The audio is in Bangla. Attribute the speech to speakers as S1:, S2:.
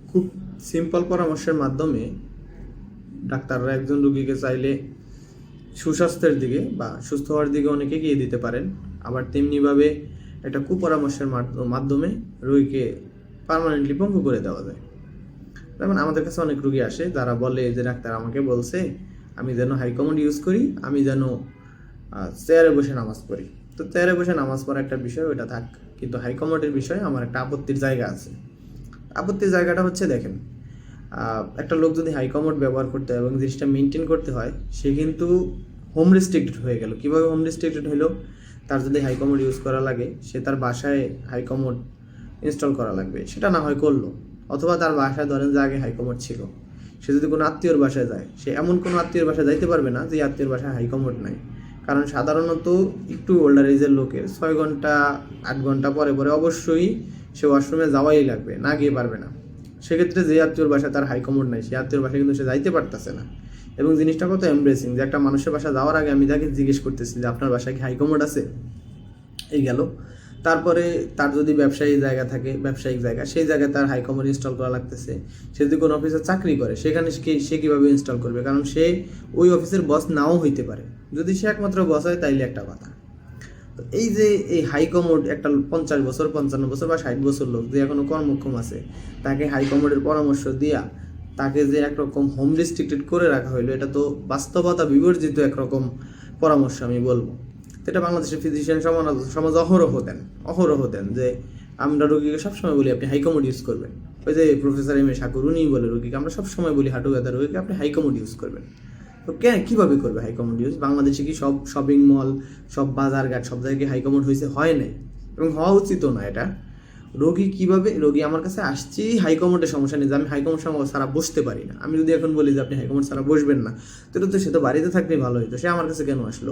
S1: খুব সিম্পল পরামর্শের মাধ্যমে ডাক্তাররা একজন রোগীকে চাইলে সুস্বাস্থ্যের দিকে বা সুস্থ হওয়ার দিকে অনেক এগিয়ে দিতে পারেন। আবার তেমনিভাবে একটা কুপরামর্শের মাধ্যমে রোগীকে পার্মানেন্টলি পঙ্গু করে দেওয়া যায়। যেমন আমাদের কাছে অনেক রোগী আসে যারা বলে যে ডাক্তার আমাকে বলছে আমি যেন হাই কমান্ড ইউজ করি, আমি যেন চেয়ারে বসে নামাজ পড়ি। তো চেয়ারে বসে নামাজ পড়া একটা বিষয়, ওটা থাক, কিন্তু হাই কমান্ডের বিষয়ে আমার একটা আপত্তির জায়গা আছে। আপত্তির জায়গাটা হচ্ছে, দেখেন, একটা লোক যদি হাই কমান্ড ব্যবহার করতে হয় এবং জিনিসটা মেনটেন করতে হয়, সে কিন্তু হোম রেস্ট্রিক্টেড হয়ে গেল। কীভাবে হোম রেস্ট্রিক্টেড হলো? তার যদি হাই কমান্ড ইউজ করা লাগে, সে তার বাসায় হাই কমান্ড ইনস্টল করা লাগবে, সেটা না হয় করলো। অথবা তার বাসায় ধরেন যে আগে হাই কমান্ড ছিল, সে যদি কোনো আত্মীয়র বাসায় যায়, সে এমন কোনো আত্মীয়র বাসায় যাইতে পারবে না যে আত্মীয়র বাসায় হাই কমান্ড নাই। কারণ সাধারণত একটু ওল্ডার এজের লোকের 6 ঘন্টা 8 ঘন্টা পরে পরে অবশ্যই সে ওয়াশরুমে যাওয়াই লাগবে, না গিয়ে পারবে না। সেক্ষেত্রে যে আত্মীয়র বাসায় তার হাই কমান্ড নাই, সে আত্মীয়র বাসায় কিন্তু সে যাইতে পারতেছে না। এবং জিনিসটা কত এমব্রেসিং যে একটা মানুষের বাসা যাওয়ার আগে আমি তাকে জিজ্ঞেস করতেছি যে আপনার বাসায় কি হাই কমান্ড আছে? এই গেল। তারপরে তার যদি ব্যবসায়িক জায়গা থাকে, ব্যবসায়িক জায়গা, সেই জায়গায় তার হাই কমান্ড ইনস্টল করা লাগতেছে। সে যদি কোনো অফিসে চাকরি করে, সেখানে সে কীভাবে ইনস্টল করবে? কারণ সে ওই অফিসের বস নাও হইতে পারে। যদি সে একমাত্র বস হয় তাইলে একটা কথা। তো এই যে এই হাই কমান্ড, একটা 50 বছর 55 বছর বা 60 বছর লোক যে এখনো কর্মক্ষম আছে, তাকে হাই কমান্ডের পরামর্শ দিয়া তাকে যে একরকম হোম রেস্ট্রিক্টেড করে রাখা হইলো, এটা তো বাস্তবতা বিবর্জিত একরকম পরামর্শ আমি বলবো। এটা বাংলাদেশের ফিজিশিয়ান সমাজ অহরহ দেন যে আমরা রোগীকে সবসময় বলি আপনি হাই কমান্ড ইউজ করবেন। ওই যে প্রফেসর এম এ শাকুর উনিই বলে রোগীকে আমরা সবসময় বলি হাঁটু ব্যথা রোগীকে আপনি হাই কমান্ড ইউজ করবেন। তো কীভাবে করবে হাই কমান্ড ইউজ? বাংলাদেশে কি সব শপিং মল, সব বাজারঘাট, সব জায়গায় হাই কমান্ড হয়েছে? হয় নাই, এবং হওয়া উচিতও না। এটা রোগী আমার কাছে আসছি হাই কমান্ডের সমস্যা নেই, যে আমি হাই কমান্ড ছাড়া বসতে পারি না। আমি যদি এখন বলি যে আপনি হাই কমান্ড ছাড়া বসবেন না, তো সে তো বাড়িতে থাকলেই ভালো হইতো, সে আমার কাছে কেন আসলো?